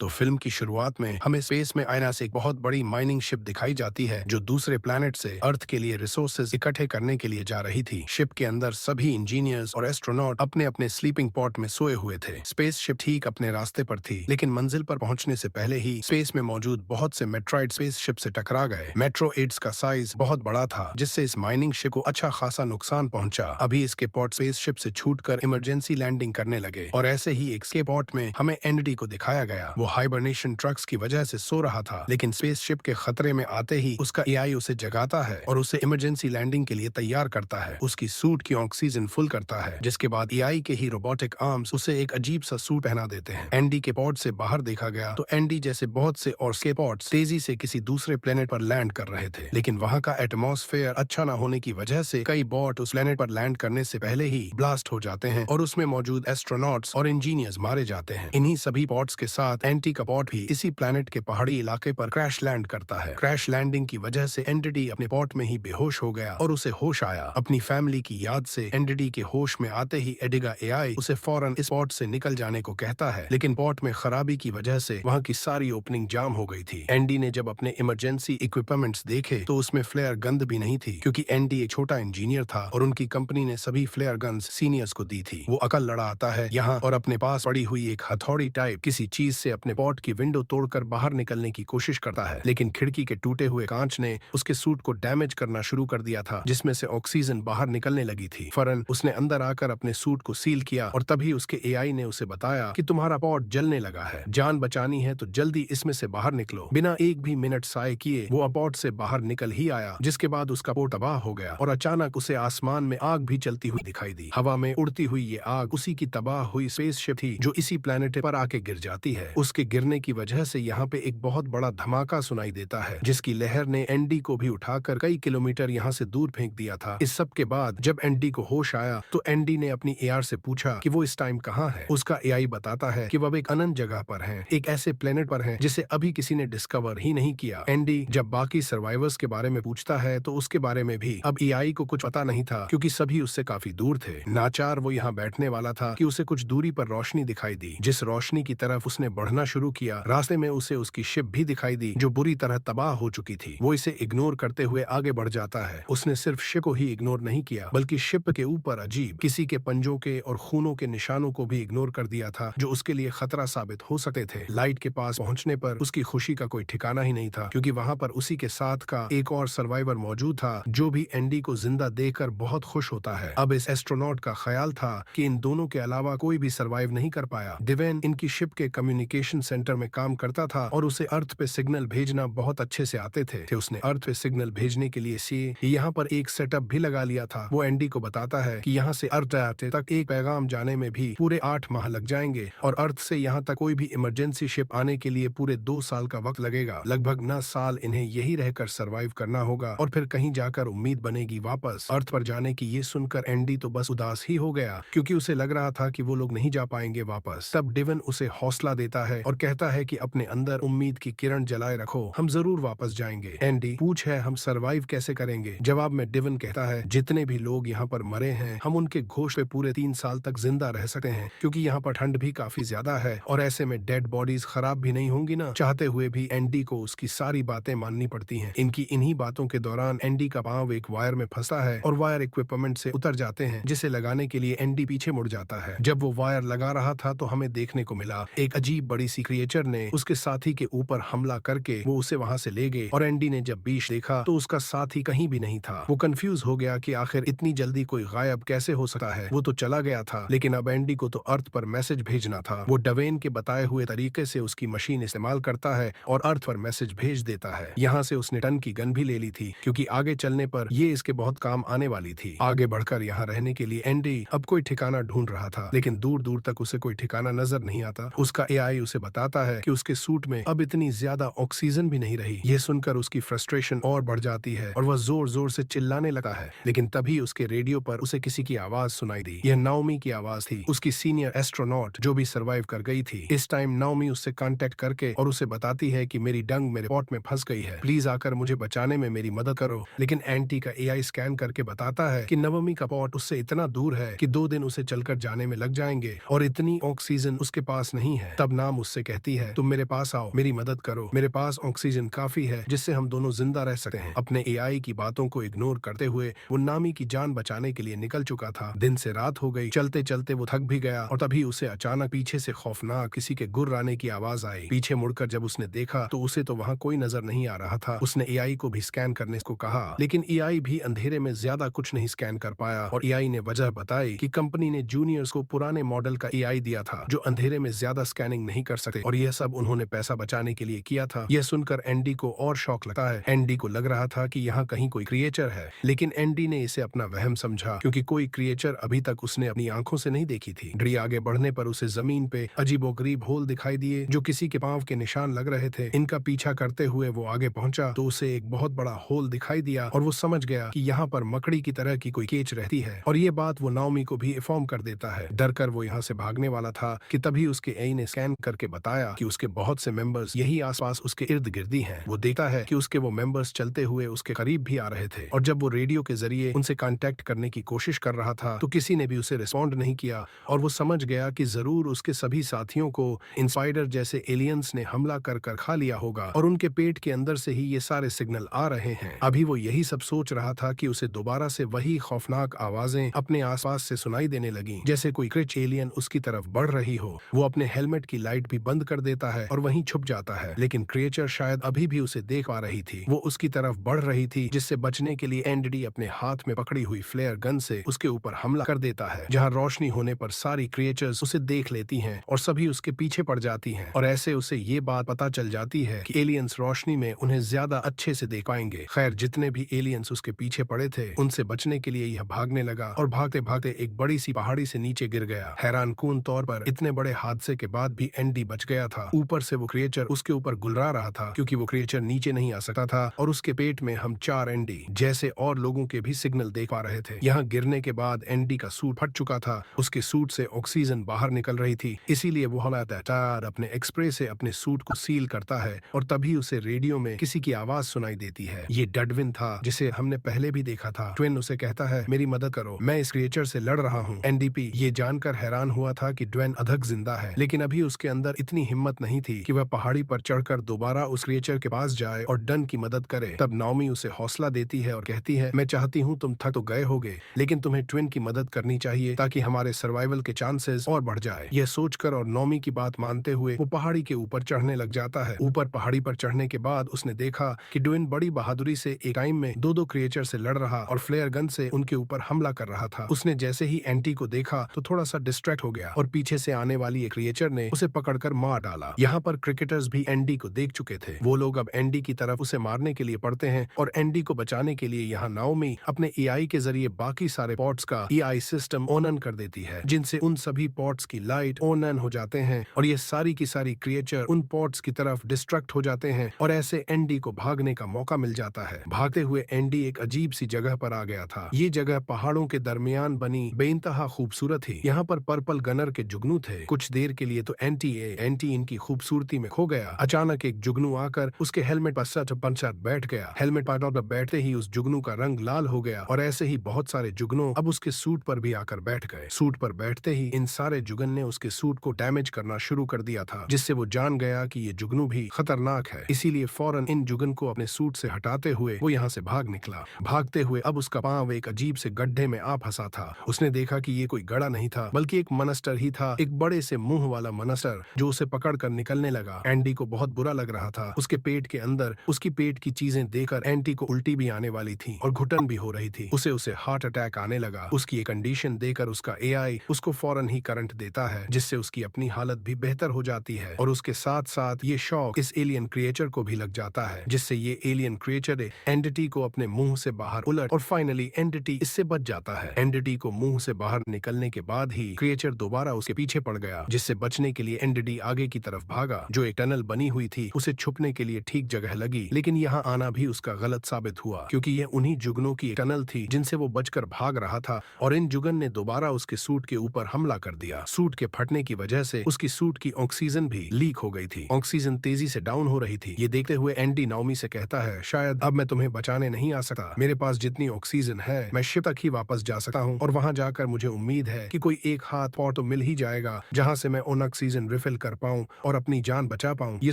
तो फिल्म की शुरुआत में हमें स्पेस में आईना से एक बहुत बड़ी माइनिंग शिप दिखाई जाती है जो दूसरे प्लैनेट से अर्थ के लिए रिसोर्सेज इकट्ठे करने के लिए जा रही थी। शिप के अंदर सभी इंजीनियर्स और एस्ट्रोनॉट अपने अपने स्लीपिंग पॉट में सोए हुए थे। स्पेस शिप ठीक अपने रास्ते पर थी, लेकिन मंजिल पर पहुंचने से पहले ही स्पेस में मौजूद बहुत से मेट्रॉइड स्पेस शिप से टकरा गए। मेट्रोइड्स का साइज बहुत बड़ा था, जिससे इस माइनिंग शिप को अच्छा खासा नुकसान पहुंचा। अभी इसके पॉट स्पेस शिप से छूटकर इमरजेंसी लैंडिंग करने लगे और ऐसे ही एक के पॉट में हमें एनडी को दिखाया गया। वो हाइबरनेशन ड्रग्स की वजह से सो रहा था, लेकिन स्पेसशिप के खतरे में आते ही उसका एआई उसे जगाता है और उसे इमरजेंसी लैंडिंग के लिए तैयार करता है। उसकी सूट की ऑक्सीजन फुल करता है, जिसके बाद एआई के ही रोबोटिक आर्म्स उसे एक अजीब सा सूट पहना देते हैं। एनडी के पॉड से बाहर देखा गया तो एनडी जैसे बहुत से और के पॉड्स तेजी से किसी दूसरे प्लेनेट पर लैंड कर रहे थे, लेकिन वहां का एटमॉस्फेयर अच्छा न होने की वजह से कई बॉट उस प्लेनेट पर लैंड करने से पहले ही ब्लास्ट हो जाते हैं और उसमें मौजूद एस्ट्रोनॉट्स और इंजीनियर्स मारे जाते हैं। इन्हीं सभी पॉड्स के साथ एंटी का पॉड भी इसी प्लैनेट के पहाड़ी इलाके पर क्रैश लैंड करता है। क्रैश लैंडिंग की वजह से एंटिटी अपने पॉट में ही बेहोश हो गया और उसे होश आया। अपनी फैमिली की याद से एंटिटी के होश में आते ही एडिगा एआई उसे फौरन इस पॉट से निकल जाने को कहता है, लेकिन पॉट में खराबी की वजह से वहां की सारी ओपनिंग जाम हो गई थी। एंडी ने जब अपने इमरजेंसी इक्विपमेंट्स देखे तो उसमें फ्लेयर गन भी नहीं थी, क्योंकि एंडी एक छोटा इंजीनियर था और उनकी कंपनी ने सभी फ्लेयर गन्स सीनियर्स को दी थी। वो अकल लड़ा आता है यहाँ और अपने पास पड़ी हुई एक हथौड़ी टाइप किसी चीज से अपने पॉट की विंडो तोड़कर बाहर निकलने की कोशिश करता है, लेकिन खिड़की के टूटे हुए कांच ने उसके सूट को डैमेज करना शुरू कर दिया था, जिसमें से ऑक्सीजन बाहर निकलने लगी थी। फौरन उसने अंदर आकर अपने सूट को सील किया और तभी उसके एआई ने उसे बताया कि तुम्हारा पॉट जलने लगा है, जान बचानी है तो जल्दी इसमें से बाहर निकलो। बिना एक भी मिनट साय किए वो पॉट से बाहर निकल ही आया, जिसके बाद उसका पॉट तबाह हो गया और अचानक उसे आसमान में आग भी चलती हुई दिखाई दी। हवा में उड़ती हुई ये आग उसी की तबाह हुई स्पेसशिप थी जो इसी प्लेनेट पर आके गिर जाती है। उसके गिरने की वजह से यहाँ पे एक बहुत बड़ा धमाका सुनाई देता है, जिसकी लहर ने एंडी को भी उठाकर कई किलोमीटर यहाँ से दूर फेंक दिया था। इस सब के बाद जब एंडी को होश आया तो एंडी ने अपनी एआर से पूछा कि वो इस टाइम कहाँ है। उसका एआई बताता है कि वो एक अनंत जगह पर है, एक ऐसे प्लेनेट पर है जिसे अभी किसी ने डिस्कवर ही नहीं किया। एंडी जब बाकी सर्वाइवर्स के बारे में पूछता है तो उसके बारे में भी अब एआई को कुछ पता नहीं था, क्योंकि सभी उससे काफी दूर थे। नाचार वो यहाँ बैठने वाला था कि उसे कुछ दूरी पर रोशनी दिखाई दी। जिस रोशनी की तरफ उसने बढ़ना शुरू किया, रास्ते में उसे उसकी शिप भी दिखाई दी जो बुरी तरह तबाह हो चुकी थी। वो इसे इग्नोर करते हुए आगे बढ़ जाता है। उसने सिर्फ शिप को ही इग्नोर नहीं किया, बल्कि शिप के ऊपर अजीब किसी के पंजों के और खूनों के निशानों को भी इग्नोर कर दिया था, जो उसके लिए खतरा साबित हो सकते थे। लाइट के पास पहुंचने पर उसकी खुशी का कोई ठिकाना ही नहीं था, क्योंकि वहां पर उसी के साथ का एक और सर्वाइवर मौजूद था जो भी एंडी को जिंदा देखकर बहुत खुश होता है। अब इस एस्ट्रोनॉट का ख्याल था कि इन दोनों के अलावा कोई भी सर्वाइव नहीं कर पाया। डिवेन इनकी शिप के कम्युनिकेशन सेंटर में काम करता था और उसे अर्थ पे सिग्नल भेजना बहुत अच्छे से आते थे। उसने अर्थ पे सिग्नल भेजने के लिए यहाँ पर एक सेटअप भी लगा लिया था। वो एंडी को बताता है कि यहाँ से अर्थ आते तक एक पैगाम जाने में भी पूरे 8 माह लग जाएंगे और अर्थ से यहाँ तक कोई भी इमरजेंसी शिप आने के लिए पूरे 2 साल का वक्त लगेगा। लगभग 9 साल इन्हें यही रहकर सर्वाइव करना होगा और फिर कहीं जाकर उम्मीद बनेगी वापस अर्थ पर जाने की। ये सुनकर एंडी तो बस उदास ही हो गया, क्योंकि उसे लग रहा था कि वो लोग नहीं जा पाएंगे वापस। तब डिवन उसे हौसला देता है और कहता है कि अपने अंदर उम्मीद की किरण जलाए रखो, हम जरूर वापस जाएंगे। एंडी पूछ है हम सरवाइव कैसे करेंगे। जवाब में डिवन कहता है जितने भी लोग यहाँ पर मरे हैं हम उनके घोष पे पूरे 3 साल तक जिंदा रह सकते हैं, क्योंकि यहाँ पर ठंड भी काफी ज्यादा है और ऐसे में डेड बॉडीज खराब भी नहीं होंगी ना। चाहते हुए भी एंडी को उसकी सारी बातें माननी पड़ती हैं। इन्हीं बातों के दौरान एंडी का पांव एक वायर में फंसता है और वायर इक्विपमेंट से उतर जाते हैं, जिसे लगाने के लिए एंडी पीछे मुड़ जाता है। जब वो वायर लगा रहा था तो हमें देखने को मिला एक अजीब बड़ी सी क्रिएचर ने उसके साथी के ऊपर हमला करके वो उसे वहां से ले गए। और एंडी ने जब बीच देखा तो उसका साथी कहीं भी नहीं था। वो कंफ्यूज हो गया कि आखिर इतनी जल्दी कोई गायब कैसे हो सकता है। वो तो चला गया था, लेकिन अब एंडी को तो अर्थ पर मैसेज भेजना था। वो डवेन के बताए हुए तरीके से उसकी मशीन इस्तेमाल करता है और अर्थ पर मैसेज भेज देता है। यहाँ से उसने टन की गन भी ले ली थी, क्योंकि आगे चलने पर ये इसके बहुत काम आने वाली थी। आगे बढ़कर यहाँ रहने के लिए एंडी अब कोई ठिकाना ढूंढ रहा था, लेकिन दूर दूर तक उसे कोई ठिकाना नजर नहीं आता। उसका एआई उसे बताता है कि उसके सूट में अब इतनी ज्यादा ऑक्सीजन भी नहीं रही। ये सुनकर उसकी फ्रस्ट्रेशन और बढ़ जाती है और वह जोर जोर से चिल्लाने लगता है, लेकिन तभी उसके रेडियो पर उसे किसी की आवाज सुनाई दी। यह नाओमी की आवाज थी, उसकी सीनियर एस्ट्रोनॉट जो भी सर्वाइव कर गई थी। इस टाइम नाओमी उससे कांटेक्ट करके और उसे बताती है कि मेरी डंग मेरे पॉट में फंस गई है, प्लीज आकर मुझे बचाने में मेरी मदद करो। लेकिन एंटी का एआई स्कैन करके बताता है कि नवमी का पॉट उससे इतना दूर है कि 2 दिन उसे चलकर जाने में लग जाएंगे और इतनी ऑक्सीजन उसके पास नहीं है। तब नाम उससे कहती है, तुम मेरे पास आओ, मेरी मदद करो, मेरे पास ऑक्सीजन काफी है जिससे हम दोनों जिंदा रह सकते हैं। अपने एआई की बातों को इग्नोर करते हुए वो नामी की जान बचाने के लिए निकल चुका था। दिन से रात हो गई, चलते चलते वो थक भी गया और तभी उसे अचानक पीछे से खौफनाक किसी के गुर्राने की आवाज आई। पीछे मुड़कर जब उसने देखा तो उसे तो वहाँ कोई नजर नहीं आ रहा था। उसने एआई को भी स्कैन करने को कहा, लेकिन एआई भी अंधेरे में ज्यादा कुछ नहीं स्कैन कर पाया और एआई ने वजह बताई कि कंपनी ने जूनियर्स को पुराने मॉडल का एआई दिया था जो अंधेरे में ज्यादा स्कैनिंग नहीं कर सकते और यह सब उन्होंने पैसा बचाने के लिए किया था। यह सुनकर एंडी को और शौक लगता है। एंडी को लग रहा था कि यहाँ कहीं कोई क्रिएचर है, लेकिन एंडी ने इसे अपना वहम समझा क्योंकि कोई क्रिएचर अभी तक उसने अपनी आंखों से नहीं देखी थी। घड़ी आगे बढ़ने पर उसे जमीन पे अजीबोगरीब होल दिखाई दिए जो किसी के पांव के निशान लग रहे थे। इनका पीछा करते हुए वो आगे पहुंचा तो उसे एक बहुत बड़ा होल दिखाई दिया और वो समझ गया कि यहाँ पर मकड़ी की तरह की कोई केच रहती है और ये बात वो नाओमी को भी इन्फॉर्म कर देता है। डर कर वो यहाँ से भागने वाला था कि तभी उसके एआई ने स्कैन करके बताया कि उसके बहुत से मेंबर्स यही आसपास उसके इर्द गिर्द ही हैं। वो देखता है कि उसके वो मेंबर्स चलते हुए उसके करीब भी आ रहे थे और जब वो रेडियो के जरिए उनसे कांटेक्ट करने की कोशिश कर रहा था तो किसी ने भी उसे रिस्पॉन्ड नहीं किया और वो समझ गया कि जरूर उसके सभी साथियों को इंसाइडर जैसे एलियंस ने हमला कर कर खा लिया होगा और उनके पेट के अंदर से ही ये सारे सिग्नल आ रहे हैं। अभी वो यही सब सोच रहा था कि उसे दोबारा से वही खौफनाक आवाजें अपने आसपास से सुनाई देने लगी, जैसे कोई क्रिच एलियन उसकी तरफ बढ़ रही हो। वो अपने हेलमेट की लाइट भी बंद कर देता है और वहीं छुप जाता है, लेकिन क्रिएचर शायद अभी भी उसे देख पा रही थी। वो उसकी तरफ बढ़ रही थी जिससे बचने के लिए एंडी अपने हाथ में पकड़ी हुई फ्लेयर गन से उसके ऊपर हमला कर देता है। जहाँ रोशनी होने पर सारी क्रिएचर्स उसे देख लेती हैं और सभी उसके पीछे पड़ जाती हैं और ऐसे उसे ये बात पता चल जाती है कि एलियंस रोशनी में उन्हें ज्यादा अच्छे से देख पाएंगे। खैर, जितने भी एलियंस उसके पीछे पड़े थे उनसे बचने के लिए यह भागने लगा और भागते भागते एक बड़ी सी पहाड़ी से नीचे गिर गया। हैरानकुन तौर पर इतने बड़े हादसे के बाद भी एंडी बच गया था। ऊपर से वो क्रिएचर उसके ऊपर गुलरा रहा था क्योंकि वो क्रिएचर नीचे नहीं आ सकता था और उसके पेट में हम 4 एंडी जैसे और लोगों के भी सिग्नल देख पा रहे थे। यहाँ गिरने के बाद एंडी का सूट फट चुका था, उसके सूट से ऑक्सीजन बाहर निकल रही थी, इसीलिए वो लगातार अपने एक्सप्रे से अपने सूट को सील करता है और तभी उसे रेडियो में किसी की आवाज सुनाई देती है। ये डडविन था जिसे हमने पहले भी देखा था। ट्विन उसे कहता है, मेरी मदद करो, मैं इस क्रिएचर से लड़ रहा हूँ। एनडीपी ये जानकर हैरान हुआ था कि ड्वेन अधक जिंदा है, लेकिन अभी उसके अंदर इतनी हिम्मत नहीं थी कि वह पहाड़ी पर चढ़कर दोबारा उस क्रिएचर के पास जाए और डन की मदद करे। तब नाओमी उसे हौसला देती है और कहती है, मैं चाहती हूँ तुम थक तो गए होगे, लेकिन तुम्हें ट्विन की मदद करनी चाहिए ताकि हमारे सर्वाइवल के चांसेस और बढ़ जाए। यह सोचकर और नाओमी की बात मानते हुए वो पहाड़ी के ऊपर चढ़ने लग जाता है। ऊपर पहाड़ी पर चढ़ने के बाद उसने देखा कि ड्वेन बड़ी बहादुरी से एक टाइम में दो क्रिएचर से लड़ रहा और फ्लेयर गन से उनके ऊपर हमला कर रहा था। उसने जैसे ही एंटी को देखा तो थोड़ा सा डिस्ट्रैक्ट हो गया और पीछे से आने वाली एक क्रिएचर ने उसे पकड़कर मार डाला। यहाँ पर क्रिकेटर्स भी एंडी को देख चुके थे। वो लोग अब एंडी की तरफ उसे मारने के लिए पड़ते हैं और एंडी को बचाने के लिए यहाँ नाओमी अपने एआई के जरिए बाकी सारे पॉट्स का एआई सिस्टम ऑन ऑन कर देती है, जिनसे उन सभी पॉट्स की लाइट ऑन ऑन हो जाते हैं और ये सारी की सारी क्रिएचर उन पॉट्स की तरफ डिस्ट्रैक्ट हो जाते हैं और ऐसे एंडी को भागने का मौका मिल जाता है। भागते हुए एंडी एक अजीब सी जगह पर आ गया था। ये जगह पहाड़ों के दरमियान बनी बेइंतहा खूबसूरत थी। यहाँ पर पर्पल गनर के जुगनू थे। कुछ देर के लिए तो एंटी इनकी खूबसूरती में खो गया। अचानक एक जुगनू आकर उसके हेलमेट पर सच पंचर बैठ गया। हेलमेट पर बैठते ही उस जुगनू का रंग लाल हो गया और ऐसे ही बहुत सारे जुगनू अब उसके सूट पर भी आकर बैठ गए। सूट पर बैठते ही इन सारे जुगन ने उसके सूट को डैमेज करना शुरू कर दिया था, जिससे वो जान गया कि ये जुगनू भी खतरनाक है। इसीलिए फौरन इन जुगन को अपने सूट से हटाते हुए वो यहाँ से भाग निकला। भागते हुए अब उसका पांव एक अजीब से गड्ढे में आ फंसा था। उसने देखा कि ये कोई गड़ा नहीं था बल्कि एक मनस्टर ही था, एक बड़े से मुंह वाला मनस्टर जो उसे पकड़कर निकलने लगा। एंडी को बहुत बुरा लग रहा था। उसके पेट के अंदर उसकी पेट की चीजें देखकर एंटी को उल्टी भी आने वाली थी और घुटन भी हो रही थी। उसे हार्ट अटैक आने लगा। उसकी ये कंडीशन देकर उसका एआई उसको फौरन ही करंट देता है, जिससे उसकी अपनी हालत भी बेहतर हो जाती है और उसके साथ साथ ये शौक इस एलियन क्रिएचर को भी लग जाता है, जिससे ये एलियन क्रिएचर एंटिटी को अपने मुंह से बाहर उलट और फाइनली एंटिटी इससे बच जाता है। एंटिटी को मुंह से बाहर निकलने के बाद ही क्रिएचर दोबारा उसके पीछे पड़ गया, जिससे बचने के लिए एंटिटी आगे की तरफ भागा। जो एक टनल बनी हुई थी उसे छुपने के लिए ठीक जगह लगी, लेकिन यहाँ आना भी उसका गलत साबित हुआ क्योंकि यह उन्हीं जुगनों की टनल थी जिनसे वो बचकर भाग रहा था और इन जुगन ने दोबारा उसके सूट के ऊपर हमला कर दिया। सूट के फटने की वजह से उसकी सूट की ऑक्सीजन भी लीक हो गई थी। ऑक्सीजन तेजी से डाउन हो रही थी। ये देखते हुए एंडी नाओमी से कहता है, शायद अब मैं तुम्हें बचाने नहीं आ सकता। मेरे पास जितनी ऑक्सीजन है मैं शिप तक ही वापस जा सकता हूँ और वहाँ जाकर मुझे उम्मीद है कि कोई एक हाथ पॉट तो मिल ही जाएगा जहाँ से मैं उन ऑक्सीजन रिफिल कर पाऊं और अपनी जान बचा पाऊं। ये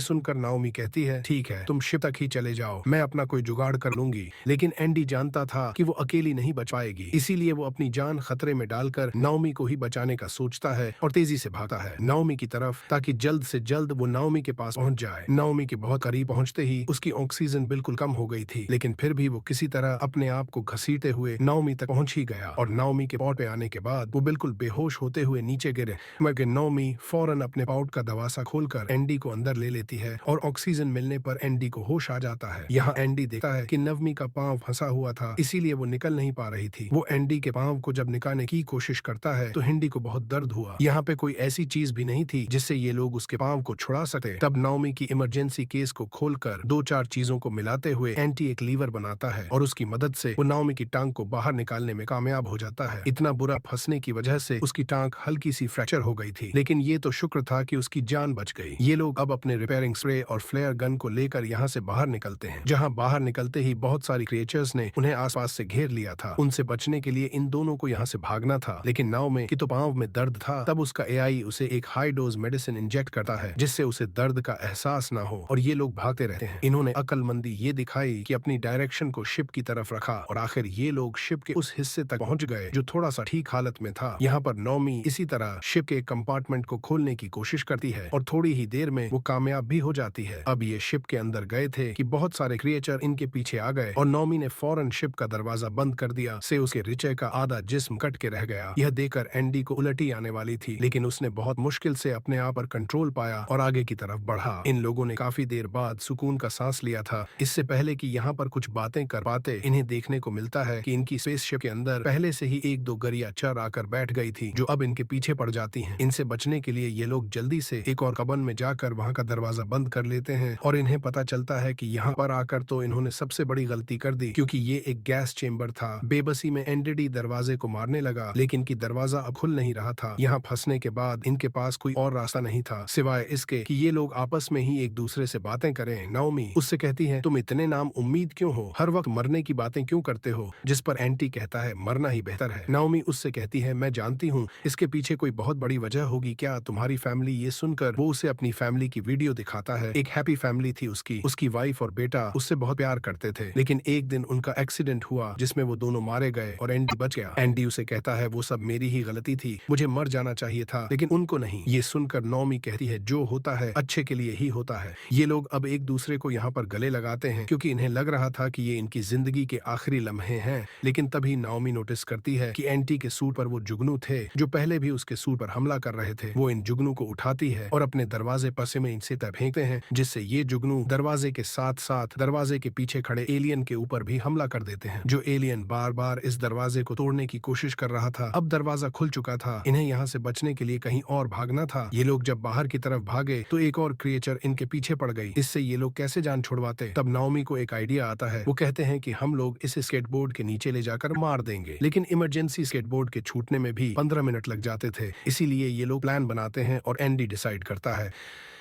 सुनकर नाओमी कहती है, ठीक है, तुम शिप तक ही चले जाओ, मैं अपना कोई जुगाड़ कर लूंगी। लेकिन एंडी जानता था कि वो अकेली नहीं बच पाएगी, इसीलिए वो अपनी जान खतरे में डालकर नाओमी को ही बचाने का सोचता है और तेजी से भागता है नाओमी की तरफ, ताकि जल्द से जल्द वो नाओमी के पास पहुंच जाए। नाओमी के बहुत करीब पहुंचते ही उसकी ऑक्सीजन बिल्कुल कम हो गई थी, लेकिन फिर भी वो किसी तरह अपने आप को घसीटते हुए नाओमी तक पहुंच ही गया और नाओमी के पॉट पे आने के बाद वो बिल्कुल बेहोश होते हुए नीचे गिरे, मगर नाओमी फौरन अपने पाउट का दरवाजा खोलकर एंडी को अंदर ले लेती है और ऑक्सीजन मिलने पर एंडी को होश आ जाता है। यहाँ एंडी देखता है कि नवमी का पांव फंसा हुआ था, इसीलिए वो निकल नहीं पा रही थी। वो एंडी के पांव को जब निकालने की कोशिश करता है तो हिंडी को बहुत दर्द हुआ। यहाँ पे कोई ऐसी चीज भी नहीं थी जिससे ये लोग उसके पांव को छुड़ा सकते। तब नाओमी की इमरजेंसी केस को खोलकर 2-4 चीजों को मिलाते हुए एंटी एक लीवर बनाता है और उसकी मदद से वो नाओमी की टांग को बाहर निकालने में कामयाब हो जाता है। इतना बुरा फंसने की वजह से उसकी टांग हल्की सी फ्रैक्चर हो गई थी, लेकिन ये तो शुक्र था कि उसकी जान बच गई। ये लोग अब अपने रिपेयरिंग स्प्रे और फ्लेयर गन को लेकर यहाँ से बाहर निकलते हैं। जहाँ बाहर निकलते ही बहुत सारी क्रिएचर्स ने उन्हें आसपास से घेर लिया था। उनसे बचने के लिए इन दोनों को यहाँ से भागना था, लेकिन नाओमी की तो पांव में दर्द था। तब उसका एआई उसे एक हाई डोज मेडिसिन इंजेक्ट करता है जिससे उसे दर्द का एहसास ना हो और ये लोग भागते रहते हैं। इन्होंने अक्लमंदी ये दिखाई कि अपनी डायरेक्शन को शिप की तरफ रखा और आखिर ये लोग शिप के उस हिस्से तक पहुंच गए जो थोड़ा सा ठीक हालत में था। यहाँ पर नाओमी इसी तरह शिप के कंपार्टमेंट को खोलने की कोशिश करती है और थोड़ी ही देर में वो कामयाब भी हो जाती है। अब ये शिप के अंदर गए थे कि बहुत सारे क्रिएचर इनके पीछे आ गए और नाओमी ने फौरन शिप का दरवाजा बंद कर दिया से उसके रिचे का आधा जिस्म कट के रह गया। यह देखकर एंडी को उल्टी आने वाली थी, लेकिन उसने बहुत मुश्किल से अपने आप पर कंट्रोल पाया और आगे की तरफ बढ़ा। इन लोगों ने काफी देर बाद सुकून का सांस लिया था। इससे पहले कि यहाँ पर कुछ बातें कर पाते, इन्हें देखने को मिलता है कि इनकी स्पेसशिप के अंदर पहले से ही 1-2 गरिया चर आकर बैठ गई थी जो अब इनके पीछे पड़ जाती हैं। इनसे बचने के लिए ये लोग जल्दी से एक और कबन में जाकर वहाँ का दरवाजा बंद कर लेते हैं और इन्हें पता चलता है कि यहाँ पर आकर तो इन्होंने सबसे बड़ी गलती कर दी, क्योंकि ये एक गैस चेंबर था। बेबसी में एनडीडी दरवाजे को मारने लगा, लेकिन कि दरवाजा अब खुल नहीं रहा था। यहाँ फंसने के बाद इनके पास कोई और रास्ता नहीं था सिवाय इसके कि ये लोग आपस में ही एक दूसरे से बातें करें। नाओमी उससे कहती है, तुम इतने नाम उम्मीद क्यों हो, हर वक्त मरने की बातें क्यों करते हो? जिस पर एंटी कहता है, मरना ही बेहतर है। नाओमी उससे कहती है, मैं जानती हूँ इसके पीछे कोई बहुत बड़ी वजह होगी क्या, तुम्हारी फैमिली। ये सुनकर वो उसे अपनी फैमिली की वीडियो दिखाता है। एक हैप्पी फैमिली थी उसकी वाइफ और बेटा उससे बहुत प्यार करते थे, लेकिन एक दिन उनका एक्सीडेंट हुआ जिसमें वो दोनों मारे गए और एंडी बच गया। एंडी उसे कहता है, वो सब मेरी ही गलती थी, मुझे मर जाना चाहिए था, लेकिन उनको नहीं। ये सुनकर नाओमी कहती है, जो होता है अच्छे के लिए ही होता है। ये लोग अब एक दूसरे को यहाँ पर गले लगाते हैं क्योंकि इन्हें लग रहा था कि ये इनकी जिंदगी के आखिरी लम्हे हैं। लेकिन तभी नाओमी नोटिस करती है कि एंटी के सूट पर वो जुगनू थे जो पहले भी उसके सूट पर हमला कर रहे थे। वो इन जुगनू को उठाती है और अपने दरवाजे पसे में इनसे फेंकते हैं, जिससे ये जुगनू दरवाजे के साथ साथ दरवाजे के पीछे खड़े एलियन के ऊपर भी हमला कर देते हैं। जो एलियन बार बार इस दरवाजे को तोड़ने की कोशिश कर रहा था, अब दरवाजा खुल चुका था। इन्हें यहाँ से बचने के लिए कहीं और भागना था। ये लोग जब बाहर की तरफ भागे तो एक और क्रिएचर इनके पीछे पड़ गई। इससे ये लोग कैसे जान छुड़वाते? तब नाओमी को एक आइडिया आता है। वो कहते हैं कि हम लोग इस स्केटबोर्ड के नीचे ले जाकर मार देंगे, लेकिन इमरजेंसी स्केटबोर्ड के छूटने में भी 15 मिनट लग जाते थे। इसीलिए ये लोग प्लान बनाते हैं और एंडी डिसाइड करता है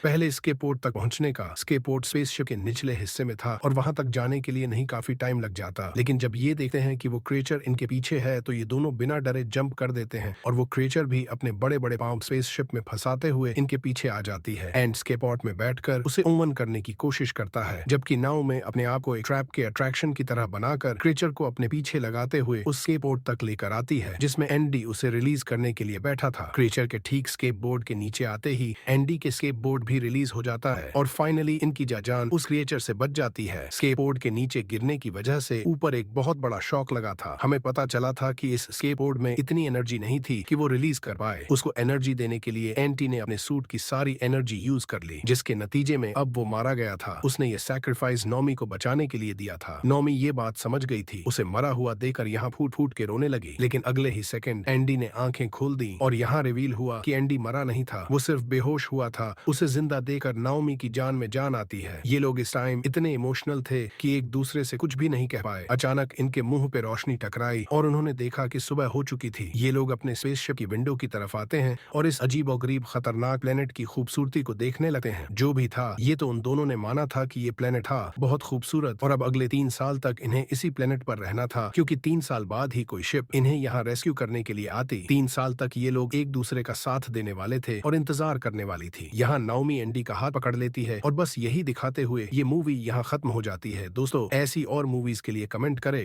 पहले स्केटबोर्ड तक पहुंचने का। स्केटबोर्ड स्पेसशिप के निचले हिस्से में था और वहां तक जाने के लिए नहीं काफी टाइम लग जाता, लेकिन जब ये देखते हैं कि वो क्रिएचर इनके पीछे है तो ये दोनों बिना डरे जंप कर देते हैं और वो क्रिएचर भी अपने बड़े बड़े पांव स्पेसशिप में फंसाते हुए इनके पीछे आ जाती है। एंड स्केटबोर्ड में बैठकर उसे ओवन करने की कोशिश करता है, जबकि नाव में अपने आप को एक ट्रैप के अट्रैक्शन की तरह बनाकर क्रिएचर को अपने पीछे लगाते हुए उस स्केटबोर्ड तक लेकर आती है जिसमें एंडी उसे रिलीज करने के लिए बैठा था। क्रिएचर के ठीक स्केटबोर्ड के नीचे आते ही एंडी के स्केटबोर्ड भी रिलीज हो जाता है और फाइनली इनकी जान उस क्रिएचर से बच जाती है। स्केटबोर्ड के नीचे गिरने की वजह से ऊपर एक बहुत बड़ा शॉक लगा था। हमें पता चला था कि इस स्केटबोर्ड में इतनी एनर्जी नहीं थी कि वो रिलीज कर पाए। उसको एनर्जी देने के लिए एंटी ने अपने सूट की सारी एनर्जी यूज कर ली, जिसके नतीजे में अब वो मारा गया था। उसने ये सैक्रिफाइस नाओमी को बचाने के लिए दिया था। नाओमी ये बात समझ गई थी। उसे मरा हुआ देखकर यहाँ फूट फूट के रोने लगी, लेकिन अगले ही सेकंड एंडी ने आंखें खोल दी और यहाँ रिवील हुआ कि एंडी मरा नहीं था, वो सिर्फ बेहोश हुआ था। उसे जिंदा देखकर नाओमी की जान में जान आती है। ये लोग इस टाइम इतने इमोशनल थे कि एक दूसरे से कुछ भी नहीं कह पाए। अचानक इनके मुंह पे रोशनी टकराई और उन्होंने देखा कि सुबह हो चुकी थी। ये लोग अपने स्पेसशिप की विंडो की तरफ आते हैं और इस अजीब और गरीब खतरनाक प्लेनेट की खूबसूरती को देखने लगते हैं। जो भी था, ये तो उन दोनों ने माना था कि ये प्लेनेट था बहुत खूबसूरत और अब अगले 3 साल तक इन्हें इसी प्लेनेट पर रहना था, क्योंकि 3 साल बाद ही कोई शिप इन्हें यहाँ रेस्क्यू करने के लिए आती। 3 साल तक ये लोग एक दूसरे का साथ देने वाले थे और इंतजार करने वाली थी। यहाँ नाओमी एंडी का हाथ पकड़ लेती है और बस यही दिखाते हुए ये मूवी यहाँ खत्म हो जाती है। दोस्तों, ऐसी और मूवीज के लिए कमेंट करें।